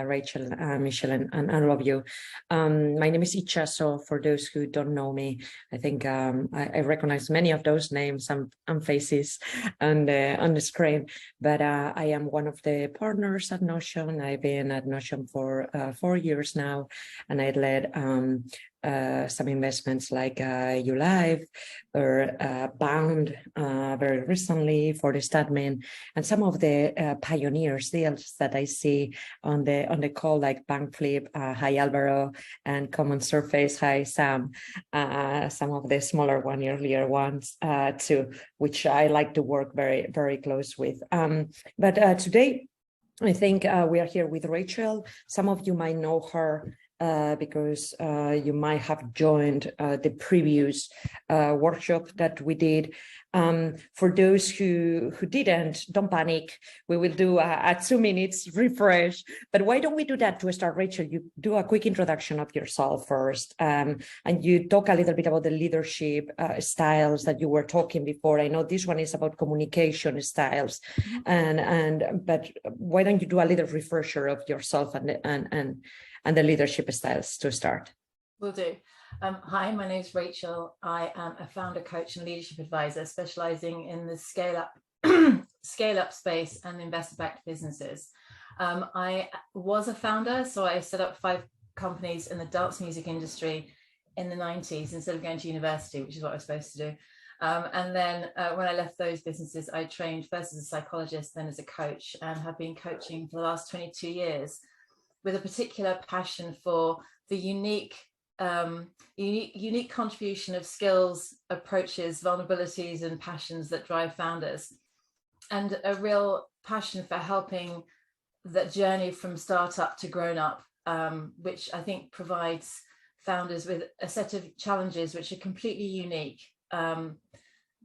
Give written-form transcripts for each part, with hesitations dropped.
Rachel, Michelle, and all of you. My name is Icha, so for those who don't know me, I think I recognize many of those names and faces on the screen, but I am one of the partners at Notion. I've been at Notion for 4 years now, and I led some investments like ULive or Bound very recently for the Statmin, and some of the pioneers deals that I see on the call, like Bankflip, hi Alvaro, and Common Surface, hi Sam, some of the smaller earlier ones too, which I like to work very, very close with. But today, I think we are here with Rachel. Some of you might know her because you might have joined the previous workshop that we did. For those who didn't, don't panic. We will do a 2 minutes refresh. But why don't we do that to start, Rachel? You do a quick introduction of yourself first, and you talk a little bit about the leadership styles that you were talking before. I know this one is about communication styles, but why don't you do a little refresher of yourself and the leadership styles to start? Will do. Hi, my name is Rachel. I am a founder, coach, and leadership advisor specializing in the scale-up space and investor-backed businesses. I was a founder, so I set up 5 companies in the dance music industry in the 90s instead of going to university, which is what I was supposed to do. And then when I left those businesses, I trained first as a psychologist, then as a coach, and have been coaching for the last 22 years with a particular passion for the unique contribution of skills, approaches, vulnerabilities, and passions that drive founders, and a real passion for helping that journey from startup to grown up, which I think provides founders with a set of challenges which are completely unique, a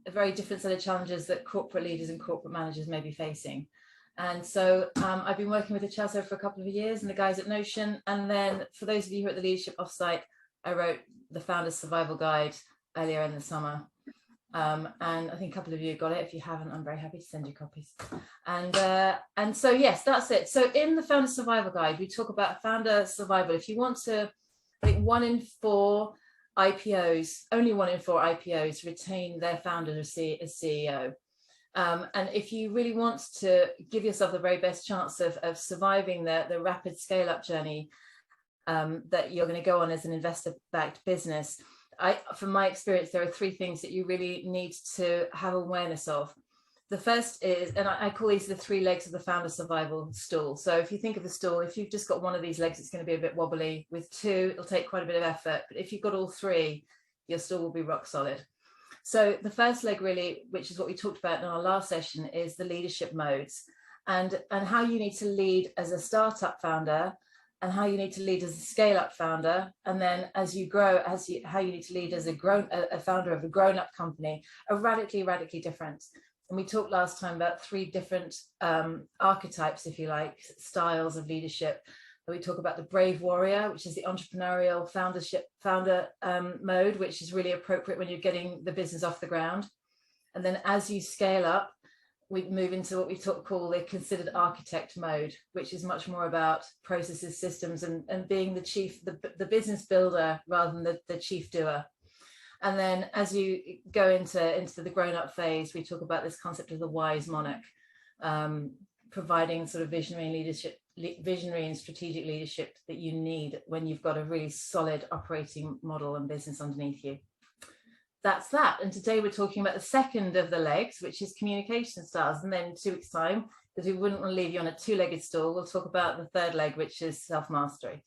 very different set of challenges that corporate leaders and corporate managers may be facing. And so I've been working with the Chelsea for a couple of years and the guys at Notion. And then for those of you who are at the Leadership Offsite, I wrote the Founder's Survival Guide earlier in the summer. And I think a couple of you got it. If you haven't, I'm very happy to send you copies. And so, yes, that's it. So in the Founder's Survival Guide, we talk about founder survival. If you want to, I think 1 in 4 IPOs, only 1 in 4 IPOs retain their founder as CEO. And if you really want to give yourself the very best chance of surviving the rapid scale-up journey that you're going to go on as an investor-backed business, from my experience, there are 3 things that you really need to have awareness of. The first is, and I call these the 3 legs of the founder survival stool. So if you think of the stool, if you've just got 1 of these legs, it's going to be a bit wobbly. With 2, it'll take quite a bit of effort. But if you've got all 3, your stool will be rock solid. So the first leg really, which is what we talked about in our last session, is the leadership modes and how you need to lead as a startup founder and how you need to lead as a scale-up founder. And then as you grow, how you need to lead as a founder of a grown-up company are radically different. And we talked last time about 3 different archetypes, if you like, styles of leadership. We talk about the brave warrior, which is the entrepreneurial founder mode, which is really appropriate when you're getting the business off the ground. And then as you scale up, we move into what we call the considered architect mode, which is much more about processes, systems, and being the business builder rather than the chief doer. And then as you go into the grown-up phase, we talk about this concept of the wise monarch, providing sort of visionary and strategic leadership that you need when you've got a really solid operating model and business underneath you. That's that. And today we're talking about the second of the legs, which is communication styles. And then in 2 weeks' time, because we wouldn't want to leave you on a 2-legged stool, we'll talk about the third leg, which is self-mastery.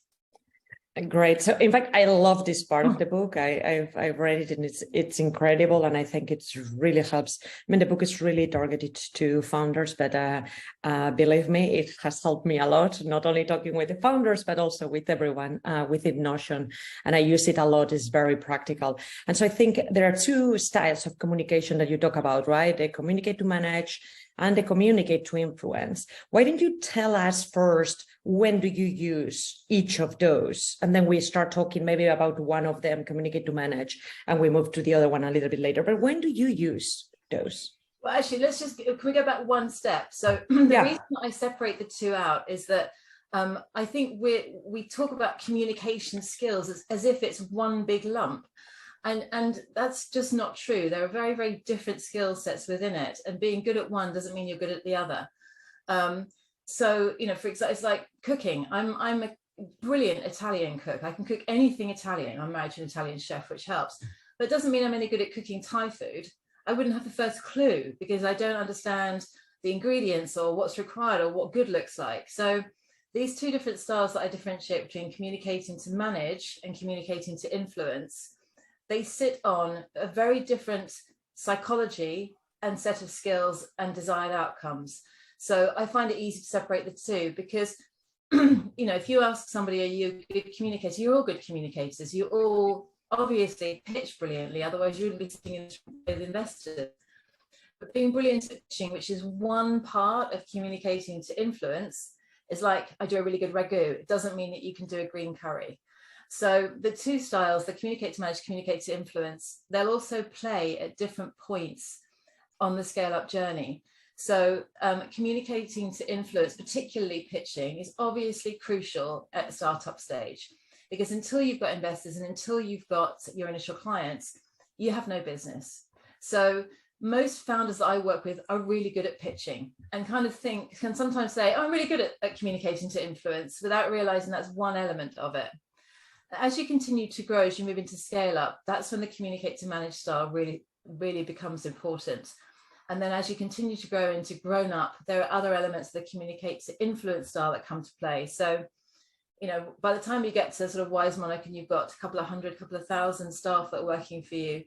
Great. So in fact, I love this part of the book. I've read it and it's incredible. And I think it's really helps. I mean, the book is really targeted to founders, but believe me, it has helped me a lot, not only talking with the founders, but also with everyone within Notion. And I use it a lot. It's very practical. And so I think there are 2 styles of communication that you talk about, right? They communicate to manage and they communicate to influence. Why don't you tell us first, when do you use each of those? And then we start talking maybe about one of them, communicate to manage, and we move to the other one a little bit later. But when do you use those? Well, actually, can we go back 1 step? So the reason I separate the 2 out is that I think we talk about communication skills as if it's one big lump. And that's just not true. There are very, very different skill sets within it. And being good at one doesn't mean you're good at the other. So, you know, for example, it's like cooking. I'm a brilliant Italian cook. I can cook anything Italian. I'm married to an Italian chef, which helps. But it doesn't mean I'm any good at cooking Thai food. I wouldn't have the first clue because I don't understand the ingredients or what's required or what good looks like. So these two different styles that I differentiate between communicating to manage and communicating to influence, they sit on a very different psychology and set of skills and desired outcomes. So I find it easy to separate the two because, you know, if you ask somebody, are you a good communicator? You're all good communicators. You all obviously pitch brilliantly, otherwise you wouldn't be sitting with investors. But being brilliant at pitching, which is one part of communicating to influence, is like, I do a really good ragu. It doesn't mean that you can do a green curry. So the two styles, the communicate to manage, communicate to influence, they'll also play at different points on the scale up journey. So communicating to influence, particularly pitching, is obviously crucial at the startup stage, because until you've got investors and until you've got your initial clients, you have no business. So most founders that I work with are really good at pitching and can sometimes say, oh, I'm really good at communicating to influence, without realizing that's one element of it. As you continue to grow, as you move into scale up, that's when the communicate to manage style really, really becomes important. And then as you continue to grow into grown up, there are other elements that communicate to influence style that come to play. So, you know, by the time you get to sort of wise monarch and you've got a couple of hundred, couple of thousand staff that are working for you,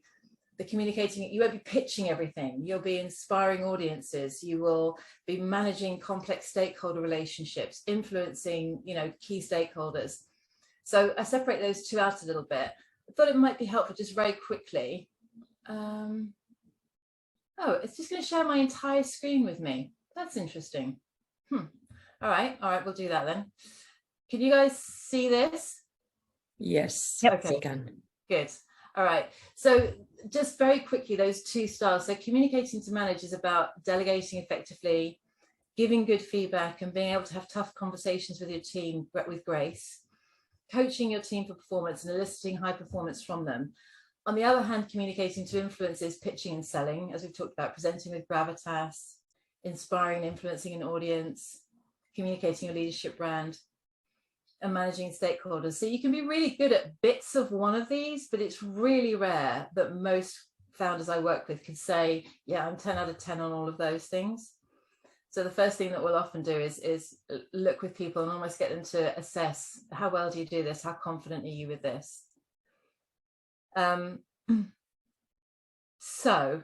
the communicating, you won't be pitching everything. You'll be inspiring audiences. You will be managing complex stakeholder relationships, influencing, you know, key stakeholders. So I separate those two out a little bit. I thought it might be helpful just very quickly. Oh, it's just going to share my entire screen with me. That's interesting. All right, we'll do that then. Can you guys see this? Yes, yep. Okay, we can. Good. All right, so just very quickly, those two styles. So communicating to manage is about delegating effectively, giving good feedback and being able to have tough conversations with your team with grace, coaching your team for performance and eliciting high performance from them. On the other hand, communicating to influence is pitching and selling, as we've talked about, presenting with gravitas, inspiring and influencing an audience, communicating your leadership brand, and managing stakeholders. So you can be really good at bits of one of these, but it's really rare that most founders I work with can say, yeah, I'm 10 out of 10 on all of those things. So the first thing that we'll often do is look with people and almost get them to assess, how well do you do this? How confident are you with this? So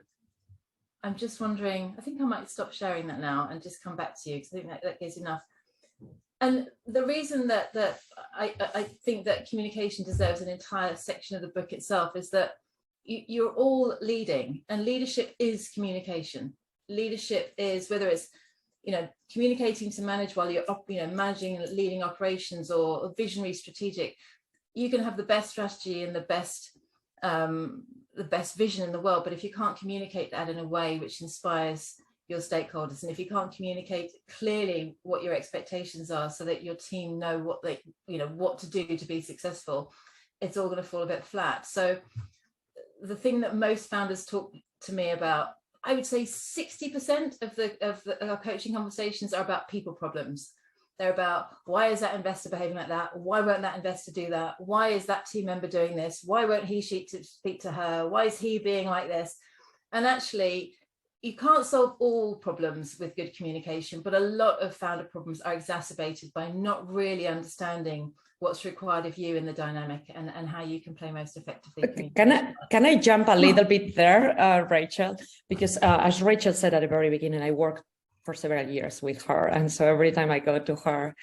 I'm just wondering, I think I might stop sharing that now and just come back to you, because I think that gives enough. And the reason that I think that communication deserves an entire section of the book itself is that you're all leading, and leadership is communication. Leadership is, whether it's, you know, communicating to manage while you're, you know, managing and leading operations, or visionary strategic, you can have the best strategy and the best vision in the world, but if you can't communicate that in a way which inspires your stakeholders, and if you can't communicate clearly what your expectations are so that your team know what they, you know, what to do to be successful, it's all going to fall a bit flat. So the thing that most founders talk to me about, I would say 60% of our coaching conversations are about people problems. They're about, why is that investor behaving like that? Why won't that investor do that? Why is that team member doing this? Why won't he speak to her? Why is he being like this? And actually, you can't solve all problems with good communication, but a lot of founder problems are exacerbated by not really understanding what's required of you in the dynamic, and how you can play most effectively. Can I jump a little bit there, Rachel? Because as Rachel said at the very beginning, I worked for several years with her. And so every time I go to her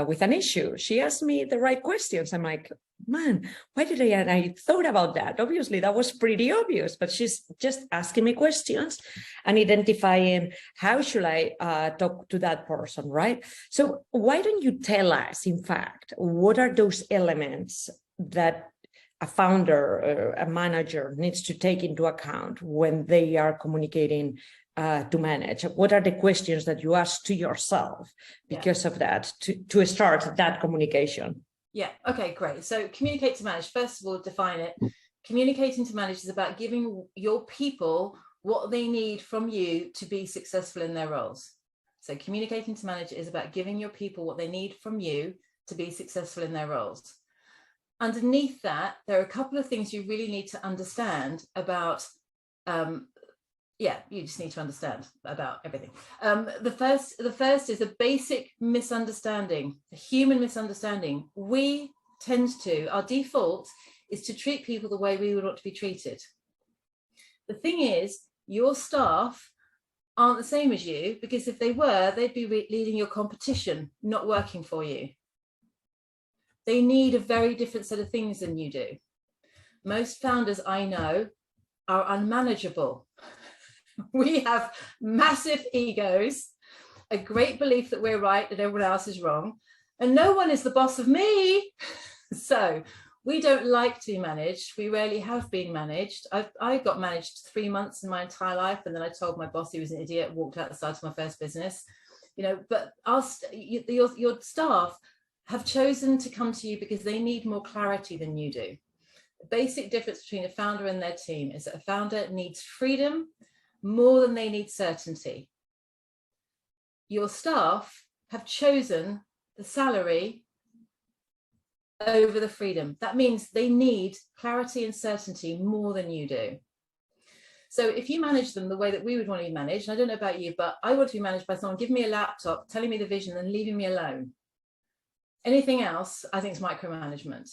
with an issue, she asks me the right questions. I'm like, man, why did I? And I thought about that. Obviously, that was pretty obvious, but she's just asking me questions and identifying how should I talk to that person, right? So why don't you tell us, in fact, what are those elements that a founder or a manager needs to take into account when they are communicating to manage? What are the questions that you ask to yourself because of that, to start that communication? Yeah, okay, great. So communicate to manage, first of all, define it. Communicating to manage is about giving your people what they need from you to be successful in their roles. So communicating to manage is about giving your people what they need from you to be successful in their roles. Underneath that, there are a couple of things you really need to understand about, you just need to understand about everything. The first is a basic misunderstanding, a human misunderstanding. We tend to, our default is to treat people the way we would want to be treated. The thing is, your staff aren't the same as you, because if they were, they'd be leading your competition, not working for you. They need a very different set of things than you do. Most founders I know are unmanageable. We have massive egos, a great belief that we're right, that everyone else is wrong, and no one is the boss of me. So we don't like to be managed. We rarely have been managed. I got managed 3 months in my entire life, and then I told my boss he was an idiot, walked out the side of my first business. But your staff have chosen to come to you because they need more clarity than you do. The basic difference between a founder and their team is that a founder needs freedom more than they need certainty. Your staff have chosen the salary over the freedom. That means they need clarity and certainty more than you do. So if you manage them the way that we would want to be managed, and I don't know about you, but I want to be managed by someone giving me a laptop, telling me the vision, and leaving me alone. Anything else, I think, is micromanagement.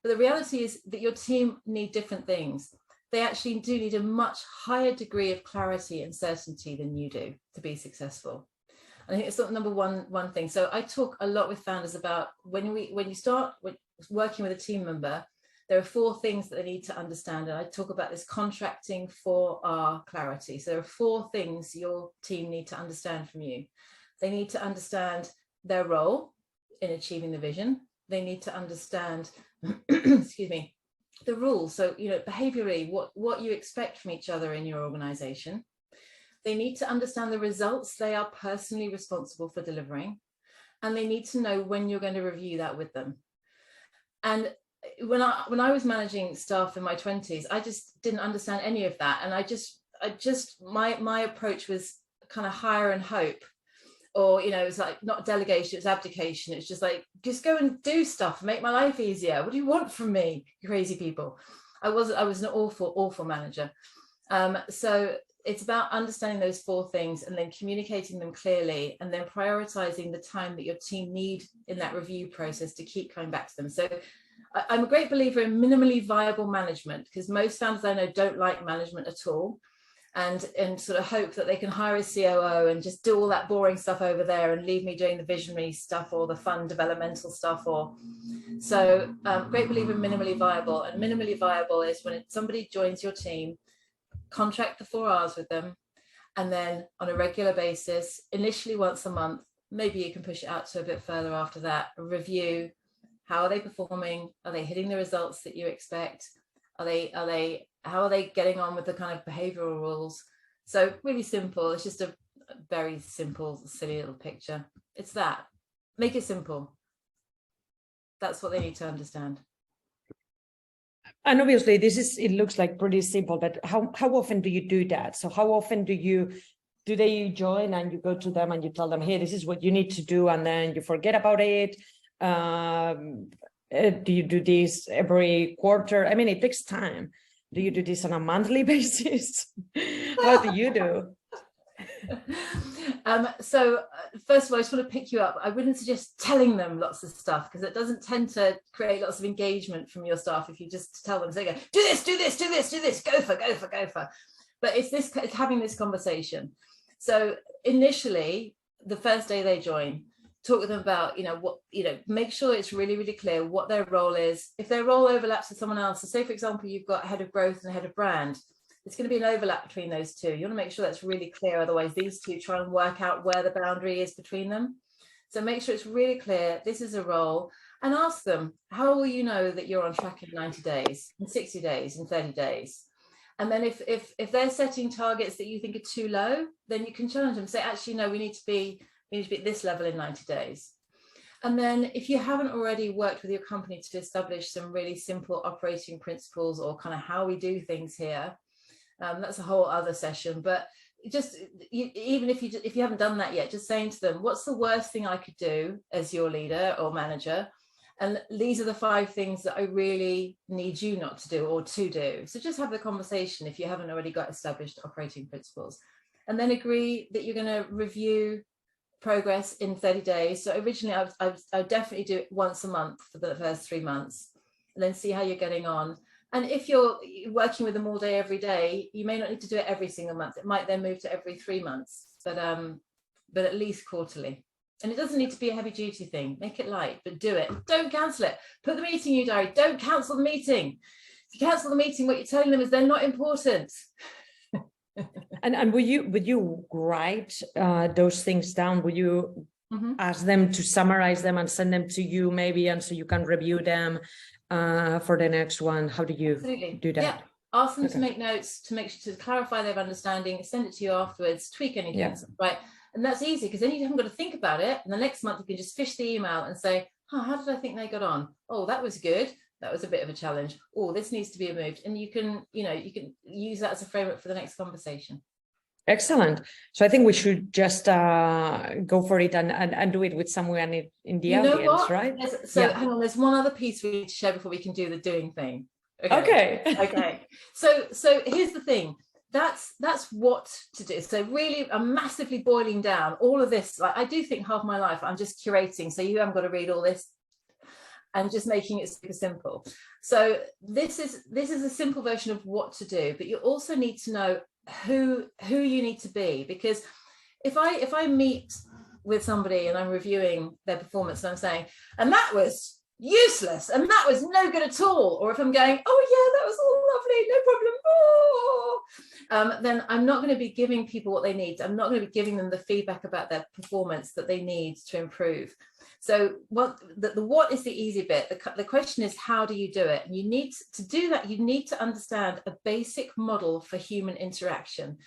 But the reality is that your team need different things. They actually do need a much higher degree of clarity and certainty than you do to be successful. And I think it's the number one thing. So I talk a lot with founders about when you start working with a team member, there are 4 things that they need to understand. And I talk about this contracting 4R clarity. So there are 4 things your team need to understand from you. They need to understand their role in achieving the vision. They need to understand, excuse me, the rules. So, behaviorally, what you expect from each other in your organization. They need to understand the results they are personally responsible for delivering. And they need to know when you're going to review that with them. And when I was managing staff in my 20s, I just didn't understand any of that. And my approach was kind of hire and hope. Or, it's like not delegation, it's abdication. It's just like, just go and do stuff, make my life easier. What do you want from me, you crazy people? I was an awful manager. So it's about understanding those 4 things and then communicating them clearly, and then prioritizing the time that your team need in that review process to keep coming back to them. So I'm a great believer in minimally viable management, because most founders I know don't like management at all. And sort of hope that they can hire a COO and just do all that boring stuff over there and leave me doing the visionary stuff or the fun developmental stuff. So great believer in minimally viable. And minimally viable is when somebody joins your team, contract the 4 hours with them, and then on a regular basis, initially once a month, maybe you can push it out to a bit further after that, review, how are they performing? Are they hitting the results that you expect? How are they getting on with the kind of behavioral rules? So really simple. It's just a very simple, silly little picture. It's that. Make it simple. That's what they need to understand. And obviously it looks like pretty simple, but how often do you do that? So how often do they join and you go to them and you tell them, hey, this is what you need to do, and then you forget about it? Do you do this every quarter? I mean, it takes time. Do you do this on a monthly basis? How do you do? So first of all, I just want to pick you up. I wouldn't suggest telling them lots of stuff, because it doesn't tend to create lots of engagement from your staff if you just tell them, so they go, do this, do this, do this, do this, go for. But it's having this conversation. So initially, the first day they join, talk with them about, make sure it's really, really clear what their role is. If their role overlaps with someone else, so say, for example, you've got a head of growth and a head of brand, it's going to be an overlap between those two. You want to make sure that's really clear. Otherwise, these two try and work out where the boundary is between them. So make sure it's really clear. This is a role, and ask them, how will you know that you're on track in 90 days, in 60 days, in 30 days? And then if they're setting targets that you think are too low, then you can challenge them, say, actually, no, we need to be at this level in 90 days. And then if you haven't already worked with your company to establish some really simple operating principles or kind of how we do things here, that's a whole other session. But just even if you haven't done that yet, just saying to them, what's the worst thing I could do as your leader or manager? And these are the 5 things that I really need you not to do or to do. So just have the conversation if you haven't already got established operating principles. And then agree that you're going to review progress in 30 days. So originally I would definitely do it once a month for the first 3 months, and then see how you're getting on. And if you're working with them all day, every day, you may not need to do it every single month. It might then move to every 3 months, but at least quarterly. And it doesn't need to be a heavy duty thing. Make it light, but do it. Don't cancel it. Put the meeting in your diary. Don't cancel the meeting. If you cancel the meeting, what you're telling them is they're not important. And would you write those things down? Would you ask them to summarize them and send them to you maybe, and so you can review them for the next one? How do you do that? Yeah. Ask them to make notes, to clarify their understanding, send it to you afterwards, tweak anything, right? And that's easy because then you haven't got to think about it. And the next month you can just fish the email and say, oh, how did I think they got on? Oh, that was good. That was a bit of a challenge. Oh, this needs to be removed. And you can use that as a framework for the next conversation. Excellent. So I think we should just go for it and do it with someone in the audience, right? Hang on, there's one other piece we need to share before we can do the doing thing. Okay. So here's the thing. That's what to do. So really, I'm massively boiling down all of this. Like, I do think half my life I'm just curating, so you haven't got to read all this, and just making it super simple. So this is a simple version of what to do, but you also need to know who you need to be, because if I meet with somebody and I'm reviewing their performance and I'm saying, and that was useless and that was no good at all, or if I'm going, oh yeah, that was all lovely, no problem, then I'm not going to be giving people what they need. I'm not going to be giving them the feedback about their performance that they need to improve. So what is the easy bit? The question is, how do you do it? And you need to do that. You need to understand a basic model for human interaction.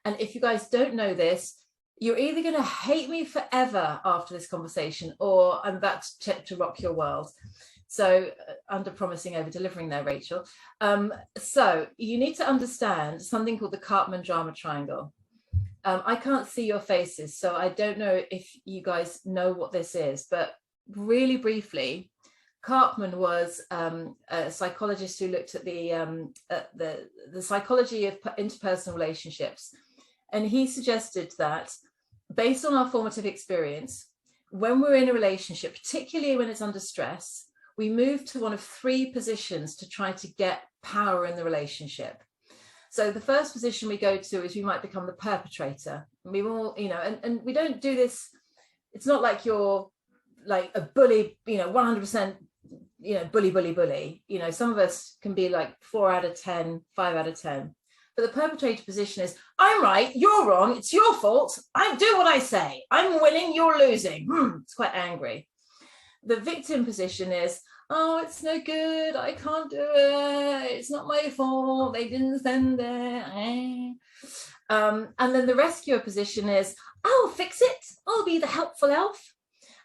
And if you guys don't know this, you're either going to hate me forever after this conversation, or I'm about to rock your world. So under promising, over delivering there, Rachel. So you need to understand something called the Karpman drama triangle. I can't see your faces, so I don't know if you guys know what this is, but really briefly, Karpman was a psychologist who looked at the psychology of interpersonal relationships. And he suggested that based on our formative experience, when we're in a relationship, particularly when it's under stress, we move to one of 3 positions to try to get power in the relationship. So the first position we go to is we might become the perpetrator. We all, and we don't do this. It's not like you're like a bully, 100%, bully. Some of us can be like 4 out of 10, 5 out of 10. But the perpetrator position is, I'm right, you're wrong, it's your fault. I do what I say. I'm winning, you're losing. It's quite angry. The victim position is, oh, it's no good, I can't do it, it's not my fault, they didn't send it. And then the rescuer position is, I'll fix it, I'll be the helpful elf.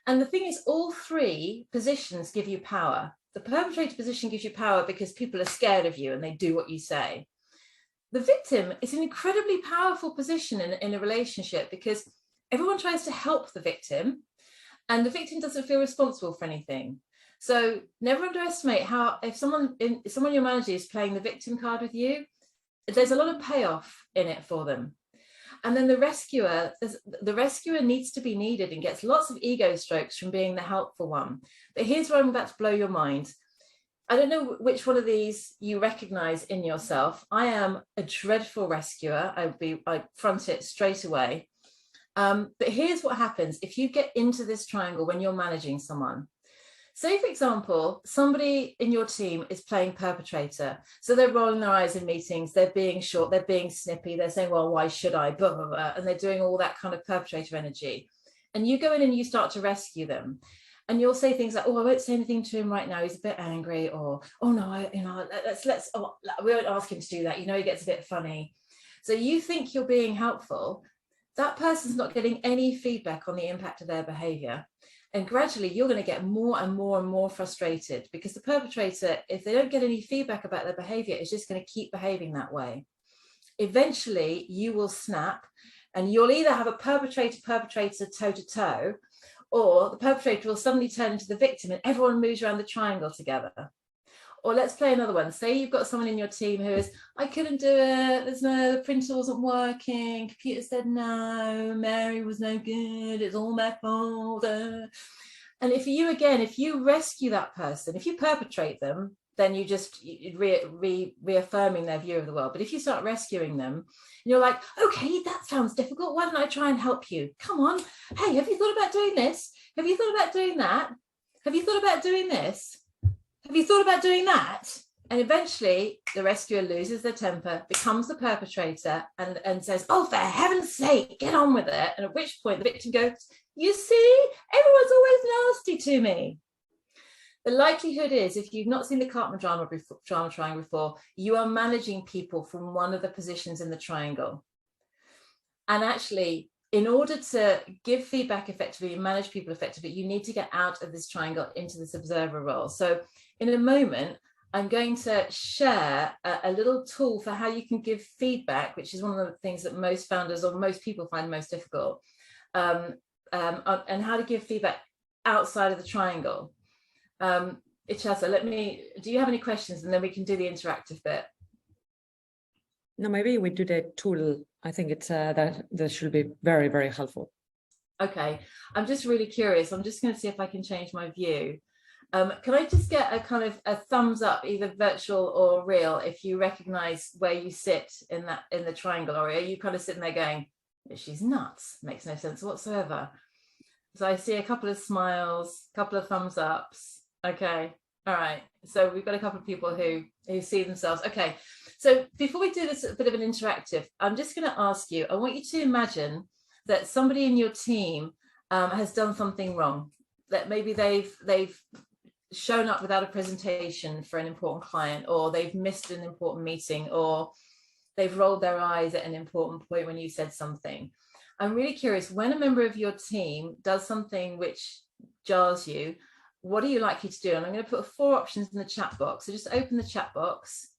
And the thing is, all 3 positions give you power. The perpetrator position gives you power because people are scared of you and they do what you say. The victim is an incredibly powerful position in a relationship, because everyone tries to help the victim and the victim doesn't feel responsible for anything. So never underestimate how, if someone you're managing is playing the victim card with you, there's a lot of payoff in it for them. And then the rescuer needs to be needed and gets lots of ego strokes from being the helpful one. But here's where I'm about to blow your mind. I don't know which one of these you recognize in yourself. I am a dreadful rescuer. I front it straight away. But here's what happens if you get into this triangle when you're managing someone. Say, for example, somebody in your team is playing perpetrator. So they're rolling their eyes in meetings, they're being short, they're being snippy, they're saying, well, why should I, blah, blah, blah, and they're doing all that kind of perpetrator energy. And you go in and you start to rescue them. And you'll say things like, oh, I won't say anything to him right now, he's a bit angry, or oh no, we won't ask him to do that, he gets a bit funny. So you think you're being helpful, that person's not getting any feedback on the impact of their behavior. And gradually you're going to get more and more and more frustrated, because the perpetrator, if they don't get any feedback about their behavior, is just going to keep behaving that way. Eventually you will snap, and you'll either have a perpetrator toe to toe, or the perpetrator will suddenly turn into the victim and everyone moves around the triangle together. Or let's play another one. Say you've got someone in your team who is, I couldn't do it, the printer wasn't working, computer said no, Mary was no good, it's all my fault. And if you rescue that person, if you perpetrate them, then you just reaffirming their view of the world. But if you start rescuing them, and you're like, okay, that sounds difficult, why don't I try and help you? Come on, hey, have you thought about doing this? Have you thought about doing that? Have you thought about doing this? Have you thought about doing that? And eventually the rescuer loses their temper, becomes the perpetrator, and says, oh, for heaven's sake, get on with it. And at which point the victim goes, you see, everyone's always nasty to me. The likelihood is, if you've not seen the Cartman drama triangle before, you are managing people from one of the positions in the triangle. And actually, in order to give feedback effectively and manage people effectively, you need to get out of this triangle into this observer role. So in a moment, I'm going to share a little tool for how you can give feedback, which is one of the things that most founders or most people find most difficult, and how to give feedback outside of the triangle. Ichasa, do you have any questions, and then we can do the interactive bit? No, maybe we do the tool. I think it's that should be very, very helpful. Okay, I'm just really curious. I'm just going to see if I can change my view. Can I just get a kind of a thumbs up, either virtual or real, if you recognize where you sit in the triangle, or are you kind of sitting there going, she's nuts, makes no sense whatsoever? So I see a couple of smiles, a couple of thumbs ups. Okay, all right. So we've got a couple of people who see themselves. Okay, so before we do this bit of an interactive, I'm just going to ask you, I want you to imagine that somebody in your team has done something wrong, that maybe they've shown up without a presentation for an important client, or they've missed an important meeting, or they've rolled their eyes at an important point when you said something. I'm really curious, when a member of your team does something which jars you, what are you likely to do? And I'm going to put 4 options in the chat box. So just open the chat box.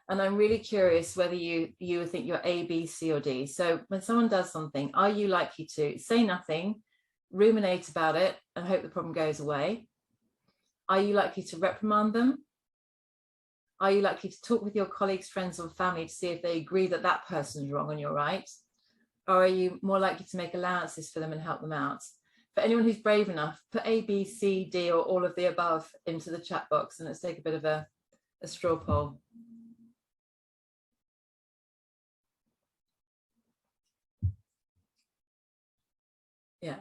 And I'm really curious whether you think you're A, B, C, or D. So when someone does something, are you likely to say nothing, ruminate about it, and hope the problem goes away? Are you likely to reprimand them? Are you likely to talk with your colleagues, friends, or family to see if they agree that that person's wrong and you're right? Or are you more likely to make allowances for them and help them out? For anyone who's brave enough, put A, B, C, D, or all of the above into the chat box, and let's take a bit of a straw poll. Yeah.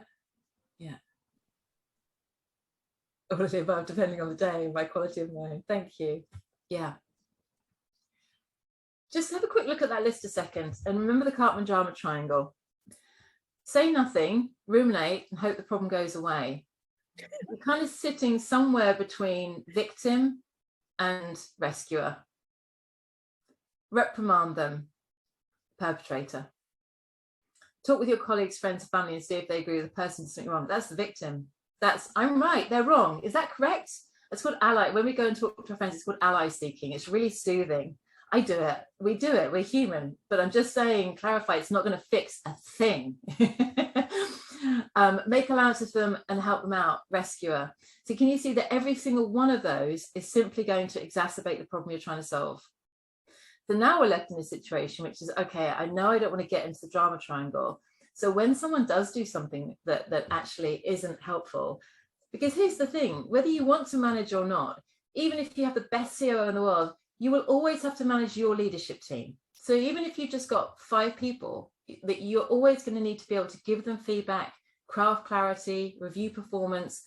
All of the above, depending on the day, my quality of mind. Thank you. Yeah. Just have a quick look at that list a second, and remember the Cartman drama triangle. Say nothing, ruminate, and hope the problem goes away. You're kind of sitting somewhere between victim and rescuer. Reprimand them, perpetrator. Talk with your colleagues, friends, family, and see if they agree with the person doing something wrong. That's the victim. That's, I'm right, they're wrong. Is that correct? It's called ally. When we go and talk to our friends, it's called ally seeking. It's really soothing. I do it. We do it. We're human. But I'm just saying, clarify, it's not going to fix a thing. Make allowances for them and help them out, rescuer. So can you see that every single one of those is simply going to exacerbate the problem you're trying to solve? So now we're left in a situation which is, okay, I know I don't want to get into the drama triangle. So when someone does do something that actually isn't helpful, because here's the thing, whether you want to manage or not, even if you have the best CEO in the world, you will always have to manage your leadership team. So even if you've just got 5 people, that you're always going to need to be able to give them feedback, craft clarity, review performance.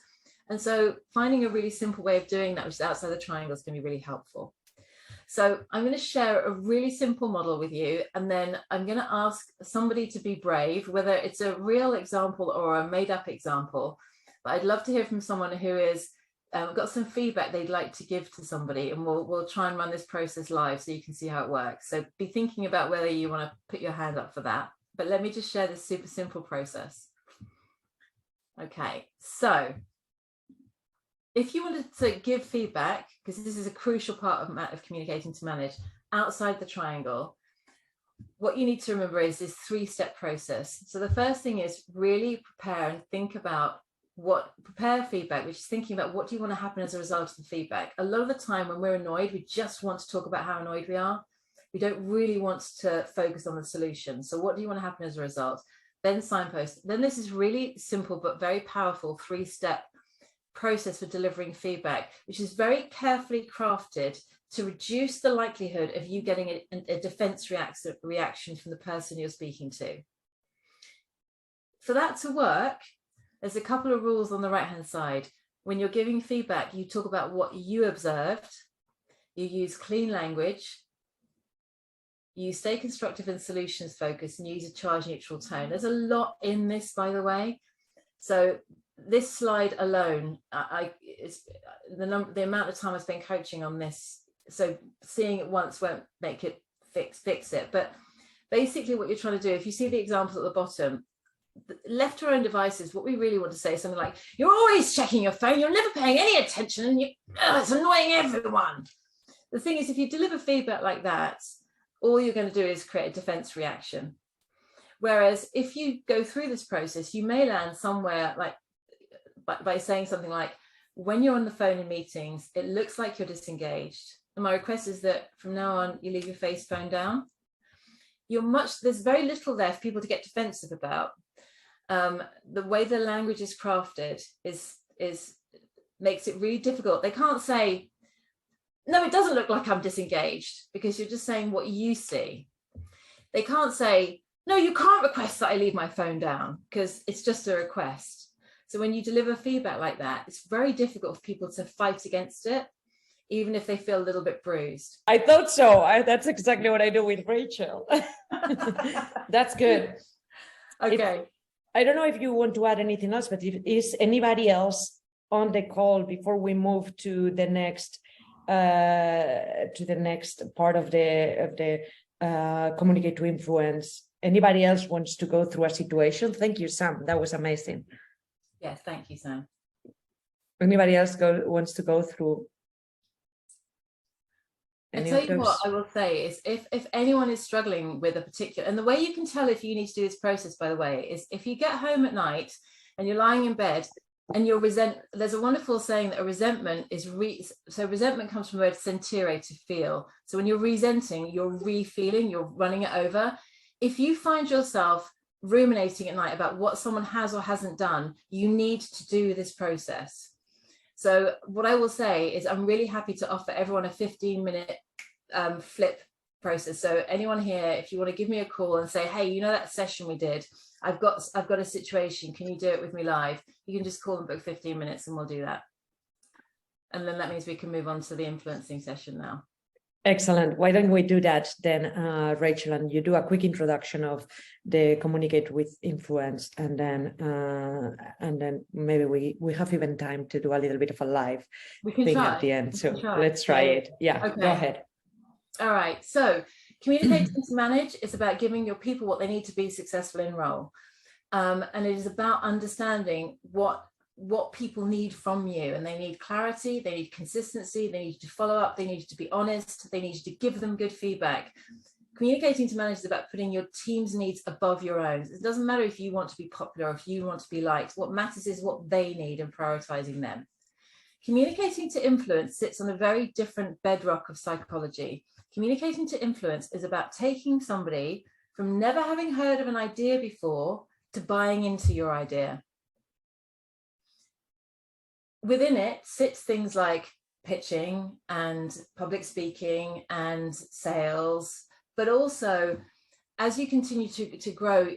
And so finding a really simple way of doing that, which is outside the triangle, is going to be really helpful. So I'm going to share a really simple model with you, and then I'm going to ask somebody to be brave, whether it's a real example or a made up example, but I'd love to hear from someone who is got some feedback they'd like to give to somebody, and we'll try and run this process live so you can see how it works. So be thinking about whether you want to put your hand up for that. But let me just share this super simple process. Okay, so if you wanted to give feedback, because this is a crucial part of communicating to manage outside the triangle, what you need to remember is this 3-step process. So the first thing is really prepare and think about prepare feedback, which is thinking about what do you want to happen as a result of the feedback. A lot of the time when we're annoyed, we just want to talk about how annoyed we are. We don't really want to focus on the solution. So what do you want to happen as a result? Then signpost. Then this is really simple but very powerful 3-step process for delivering feedback, which is very carefully crafted to reduce the likelihood of you getting a defense reaction from the person you're speaking to. For that to work, there's a couple of rules on the right-hand side. When you're giving feedback, you talk about what you observed, you use clean language, you stay constructive and solutions focused, and you use a charge neutral tone. There's a lot in this, by the way. So this slide alone, it's the amount of time I spent coaching on this. So seeing it once won't make it fix it. But basically what you're trying to do, if you see the examples at the bottom, left to our own devices, what we really want to say is something like, you're always checking your phone, you're never paying any attention, and it's annoying everyone. The thing is, if you deliver feedback like that, all you're going to do is create a defense reaction. Whereas if you go through this process, you may land somewhere like by saying something like, when you're on the phone in meetings, it looks like you're disengaged. And my request is that from now on, you leave your phone down. There's very little there for people to get defensive about. The way the language is crafted makes it really difficult. They can't say, no, it doesn't look like I'm disengaged, because you're just saying what you see. They can't say, no, you can't request that I leave my phone down, because it's just a request. So when you deliver feedback like that, it's very difficult for people to fight against it, even if they feel a little bit bruised. I thought so. That's exactly what I do with Rachel. That's good. Okay. I don't know if you want to add anything else, but is anybody else on the call before we move to the next part of the communicate to influence? Anybody else wants to go through a situation? Thank you, Sam. That was amazing. Yes, thank you, Sam. Anybody else wants to go through? I tell you what I will say is, if anyone is struggling with a particular, and the way you can tell if you need to do this process, by the way, is if you get home at night and you're lying in bed and there's a wonderful saying that a resentment is so resentment comes from the word sentire, to feel. So when you're resenting, you're re-feeling, you're running it over. If you find yourself ruminating at night about what someone has or hasn't done, you need to do this process. So what I will say is, I'm really happy to offer everyone a 15-minute flip process. So anyone here, if you want to give me a call and say, hey, you know that session we did, I've got a situation, can you do it with me live? You can just call and book 15 minutes and we'll do that. And then that means we can move on to the influencing session now. Excellent. Why don't we do that then, Rachel, and you do a quick introduction of the communicate with influence, and then maybe we have even time to do a little bit of a live thing at the end. So let's try it. Yeah, okay. Go ahead. All right. So communicating to manage is about giving your people what they need to be successful in role. And it is about understanding what people need from you, and they need clarity, they need consistency, they need you to follow up, they need you to be honest, they need you to give them good feedback. Communicating to manage is about putting your team's needs above your own. It doesn't matter if you want to be popular or if you want to be liked. What matters is what they need and prioritizing them. Communicating to influence sits on a very different bedrock of psychology. Communicating to influence is about taking somebody from never having heard of an idea before to buying into your idea. Within it sits things like pitching and public speaking and sales, but also as you continue to grow,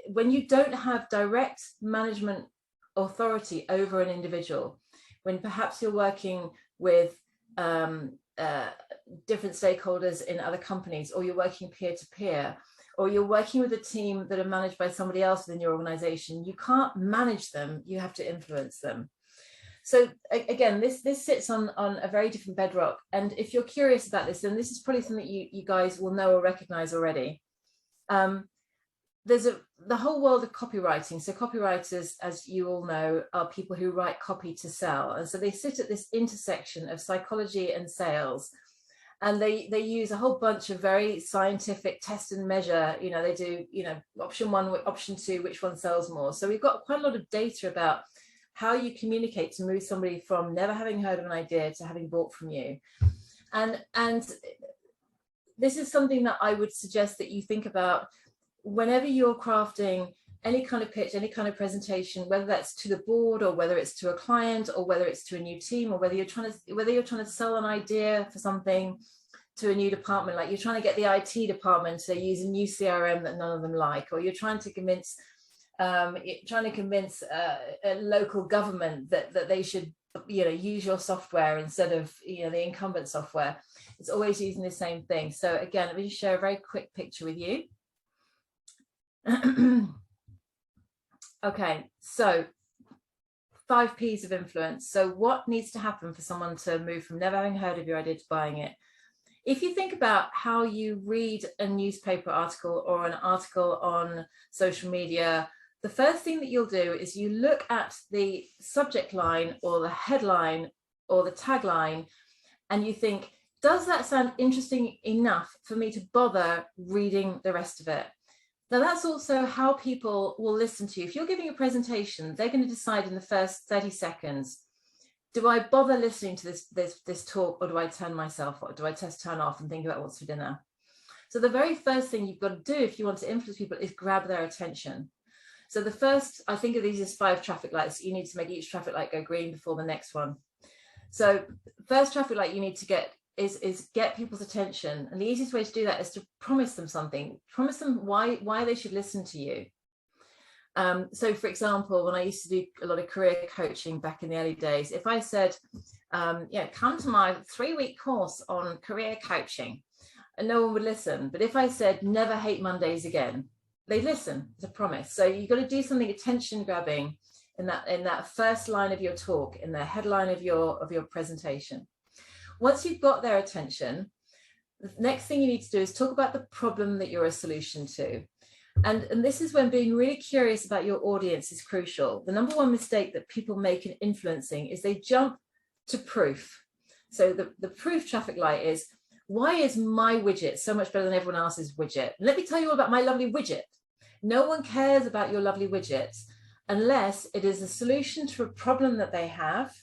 when you don't have direct management authority over an individual, when perhaps you're working with different stakeholders in other companies, or you're working peer to peer, or you're working with a team that are managed by somebody else within your organization, you can't manage them, you have to influence them. So again, this sits on a very different bedrock. And if you're curious about this, then this is probably something you guys will know or recognize already. There's the whole world of copywriting. So copywriters, as you all know, are people who write copy to sell. And so they sit at this intersection of psychology and sales. And they use a whole bunch of very scientific test and measure. They do, option 1, option 2, which one sells more. So we've got quite a lot of data about how you communicate to move somebody from never having heard of an idea to having bought from you. And this is something that I would suggest that you think about whenever you're crafting any kind of pitch, any kind of presentation, whether that's to the board or whether it's to a client or whether it's to a new team, or whether you're trying to sell an idea for something to a new department, like you're trying to get the IT department to use a new CRM that none of them like, or you're trying to convince a local government that they should use your software instead of the incumbent software. It's always using the same thing. So again, let me just share a very quick picture with you. Okay, so 5 P's of influence. So what needs to happen for someone to move from never having heard of your idea to buying it? If you think about how you read a newspaper article or an article on social media, the first thing that you'll do is you look at the subject line or the headline or the tagline, and you think, does that sound interesting enough for me to bother reading the rest of it? Now, that's also how people will listen to you. If you're giving a presentation, they're going to decide in the first 30 seconds, do I bother listening to this talk, or do I turn myself off? Do I just turn off and think about what's for dinner? So the very first thing you've got to do if you want to influence people is grab their attention. So the first, I think of these as 5 traffic lights. You need to make each traffic light go green before the next one. So first traffic light you need to get is get people's attention. And the easiest way to do that is to promise them something. Promise them why they should listen to you. So for example, when I used to do a lot of career coaching back in the early days, if I said, come to my 3-week course on career coaching, and no one would listen. But if I said, never hate Mondays again, they listen. It's a promise. So you've got to do something attention grabbing in that first line of your talk, in the headline of your presentation. Once you've got their attention, the next thing you need to do is talk about the problem that you're a solution to. And this is when being really curious about your audience is crucial. The number one mistake that people make in influencing is they jump to proof. So the proof traffic light is, why is my widget so much better than everyone else's widget? Let me tell you all about my lovely widget. No one cares about your lovely widget unless it is a solution to a problem that they have,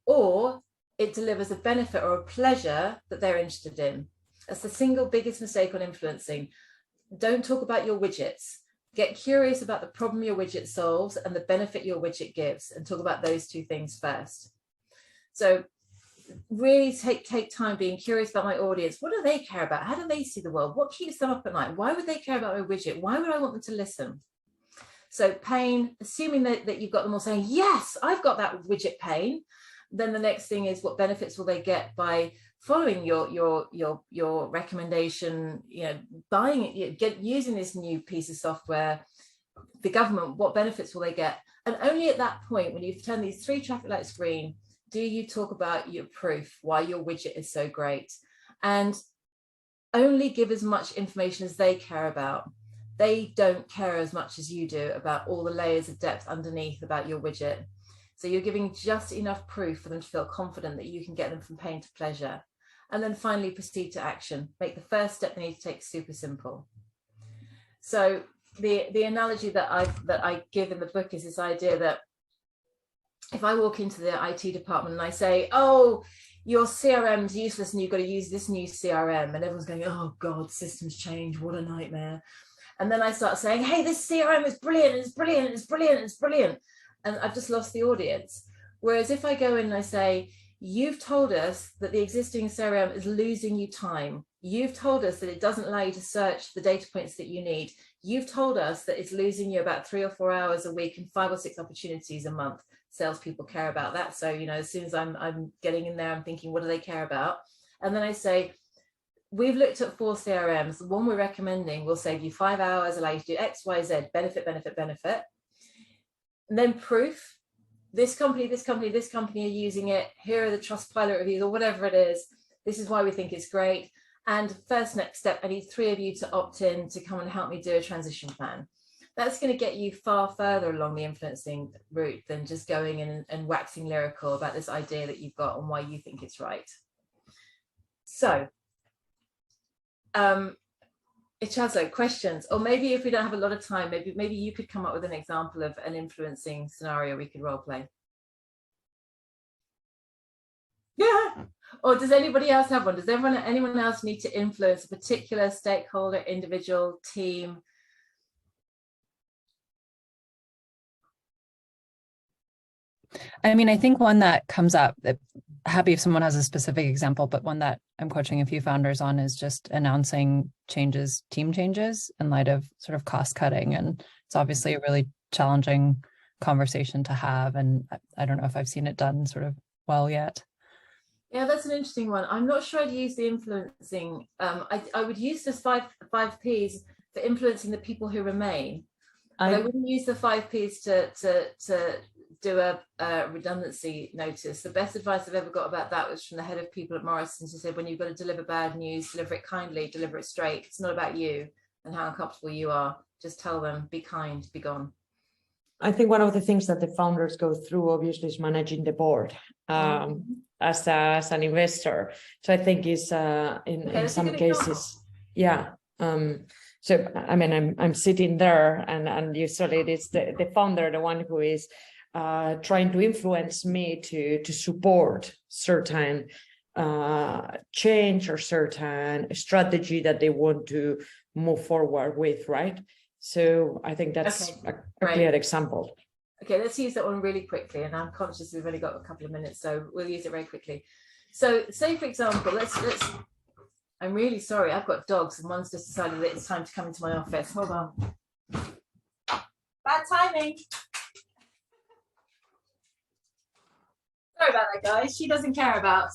or it delivers a benefit or a pleasure that they're interested in. That's the single biggest mistake on influencing. Don't talk about your widgets. Get curious about the problem your widget solves and the benefit your widget gives, and talk about those 2 things first. So really take time being curious about my audience. What do they care about? How do they see the world? What keeps them up at night? Why would they care about my widget? Why would I want them to listen? So pain, assuming that you've got them all saying, yes, I've got that widget pain. Then the next thing is, what benefits will they get by following your recommendation, buying it, using this new piece of software, the government, what benefits will they get? And only at that point, when you've turned these 3 traffic lights green, do you talk about your proof, why your widget is so great. And only give as much information as they care about. They don't care as much as you do about all the layers of depth underneath about your widget. So you're giving just enough proof for them to feel confident that you can get them from pain to pleasure. And then finally, proceed to action. Make the first step they need to take super simple. So the analogy that I give in the book is this idea that if I walk into the IT department and I say, oh, your CRM's useless and you've got to use this new CRM, and everyone's going, oh God, systems change, what a nightmare. And then I start saying, hey, this CRM is brilliant, it's brilliant, it's brilliant, it's brilliant. And I've just lost the audience. Whereas if I go in and I say, you've told us that the existing CRM is losing you time. You've told us that it doesn't allow you to search the data points that you need. You've told us that it's losing you about 3 or 4 hours a week and 5 or 6 opportunities a month. Salespeople care about that. So, as soon as I'm getting in there, I'm thinking, what do they care about? And then I say, we've looked at 4 CRMs. The one we're recommending will save you 5 hours, allow you to do X, Y, Z, benefit, benefit, benefit. And then proof. This company, this company, this company are using it. Here are the Trustpilot reviews or whatever it is. This is why we think it's great. And first next step, I need 3 of you to opt in to come and help me do a transition plan. That's going to get you far further along the influencing route than just going in and waxing lyrical about this idea that you've got and why you think it's right. So, Ichazo, questions? Or maybe if we don't have a lot of time, maybe you could come up with an example of an influencing scenario we could role play. Yeah. Or does anybody else have one? Does anyone else need to influence a particular stakeholder, individual, team? I mean, I think one that comes up, happy if someone has a specific example, but one that I'm coaching a few founders on is just announcing changes, team changes in light of sort of cost cutting. And it's obviously a really challenging conversation to have. And I don't know if I've seen it done sort of well yet. Yeah, that's an interesting one. I'm not sure I'd use the influencing. I would use this five Ps for influencing the people who remain. I wouldn't use the 5 Ps to do a redundancy notice. The best advice I've ever got about that was from the head of people at Morrison's, who said, when you've got to deliver bad news, deliver it kindly, deliver it straight. It's not about you and how uncomfortable you are. Just tell them, be kind, be gone. I think one of the things that the founders go through, obviously, is managing the board as an investor. So I think is in some cases, yeah. So I mean, I'm sitting there, and usually it is the founder, the one who is trying to influence me to support certain change or certain strategy that they want to move forward with, right? So I think that's a clear example. Okay, let's use that one really quickly. And I'm conscious we've only got a couple of minutes, so we'll use it very quickly. So say, for example, let's I'm really sorry, I've got dogs and one's just decided that it's time to come into my office. Hold on. Bad timing. Sorry about that, guys. She doesn't care about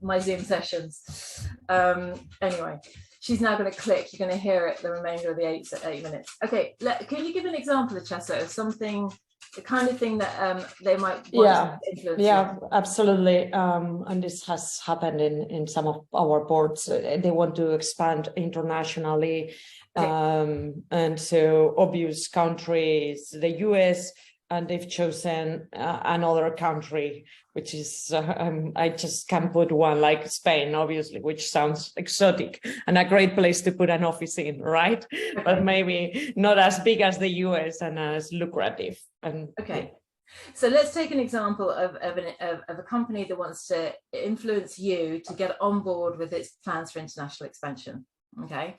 my Zoom sessions. Anyway, she's now going to click. You're going to hear it the remainder of the 8 minutes. Okay, can you give an example, Ichazo, of something, the kind of thing that they might want to influence? Yeah, absolutely. And this has happened in some of our boards. They want to expand internationally. Okay. And so obvious countries, the US, and they've chosen another country, which is, I just can't put one like Spain, obviously, which sounds exotic and a great place to put an office in, right? Okay. But maybe not as big as the US and as lucrative. And okay. So let's take an example of a company that wants to influence you to get on board with its plans for international expansion. Okay.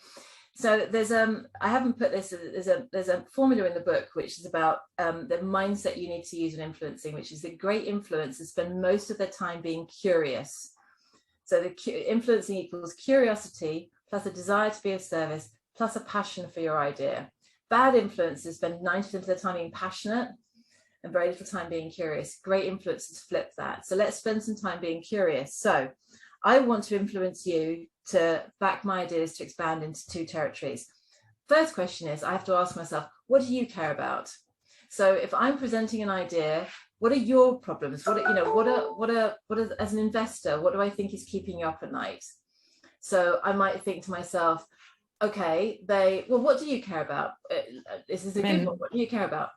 So there's I haven't put this, there's a formula in the book which is about the mindset you need to use in influencing, which is that great influencers spend most of their time being curious. So the influencing equals curiosity plus a desire to be of service plus a passion for your idea. Bad influencers spend 90% of their time being passionate and very little time being curious. Great influencers flip that. So let's spend some time being curious. So I want to influence you to back my ideas to expand into 2 territories. First question is, I have to ask myself, what do you care about? So if I'm presenting an idea, what are your problems? What are as an investor, what do I think is keeping you up at night? So I might think to myself, okay, what do you care about? This is a good one. What do you care about?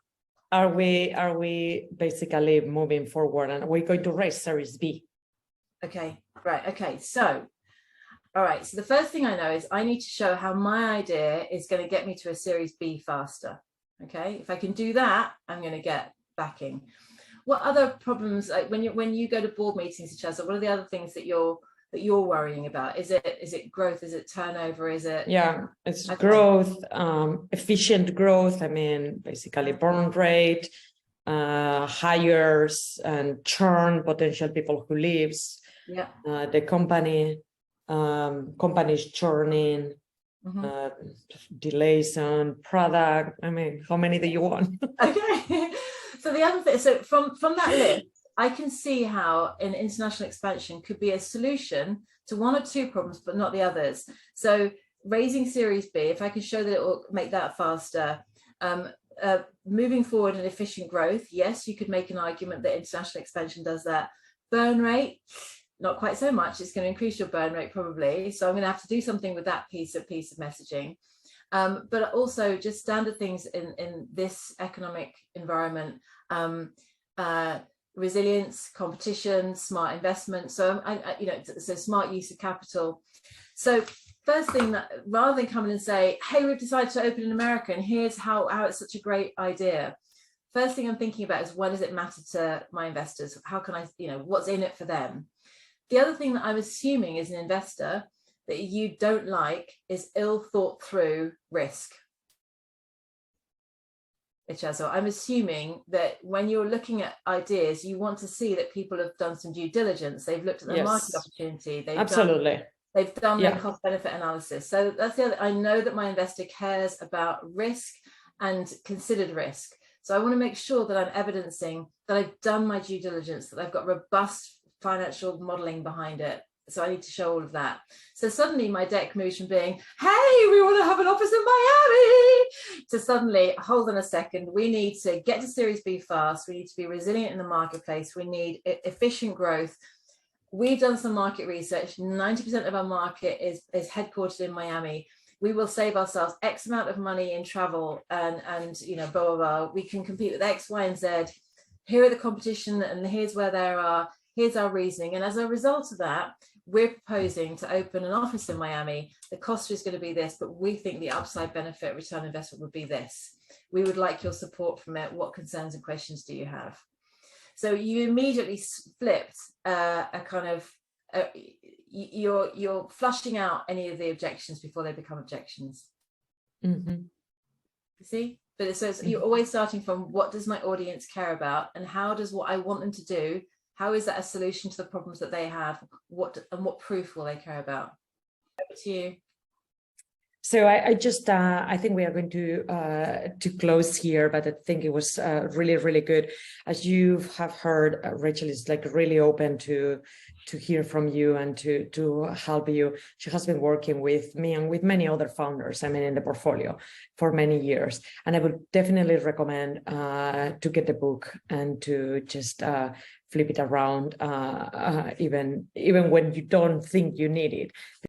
Are we basically moving forward, and are we going to raise Series B? Okay, right. Okay, so all right, so the first thing I know is I need to show how my idea is going to get me to a Series B faster. Okay, if I can do that, I'm going to get backing. What other problems, like when you go to board meetings, Ichazo, what are the other things that you're worrying about? Is it growth? Is it turnover? Is it? Yeah, it's growth, efficient growth. I mean, basically burn rate, hires and churn, potential people who leaves. Yeah. The companies churning, delays on product. I mean, how many do you want? Okay. So the other thing, so from that list, I can see how an international expansion could be a solution to one or two problems, but not the others. So raising Series B, if I can show that it will make that faster, moving forward in efficient growth, yes, you could make an argument that international expansion does that. Burn rate, not quite so much. It's going to increase your burn rate probably. So I'm going to have to do something with that piece of messaging. But also just standard things in this economic environment, resilience, competition, smart investment. So so smart use of capital. So first thing, that rather than come in and say, hey, we've decided to open in America and here's how it's such a great idea. First thing I'm thinking about is, what does it matter to my investors? How can I, what's in it for them? The other thing that I'm assuming as an investor that you don't like is ill thought through risk. So I'm assuming that when you're looking at ideas, you want to see that people have done some due diligence. They've looked at the market opportunity. They've done their cost benefit analysis. So that's the other. I know that my investor cares about risk and considered risk. So I want to make sure that I'm evidencing that I've done my due diligence, that I've got robust financial modeling behind it. So I need to show all of that. So suddenly my deck moves from being, hey, we want to have an office in Miami, to suddenly, hold on a second, we need to get to Series B fast. We need to be resilient in the marketplace. We need efficient growth. We've done some market research. 90% of our market is headquartered in Miami. We will save ourselves X amount of money in travel and blah, blah, blah. We can compete with X, Y, and Z. Here are the competition and here's where they are. Here's our reasoning. And as a result of that, we're proposing to open an office in Miami. The cost is going to be this, but we think the upside benefit return investment would be this. We would like your support from it. What concerns and questions do you have? So you immediately flipped you're flushing out any of the objections before they become objections. Mm-hmm. You see? But so you're always starting from, what does my audience care about, and how does what I want them to do, how is that a solution to the problems that they have? What proof will they care about? Over to you. So I think we are going to close here, but I think it was really, really good. As you have heard, Rachel is like really open to hear from you and to help you. She has been working with me and with many other founders, in the portfolio for many years. And I would definitely recommend to get the book and to just flip it around, even when you don't think you need it.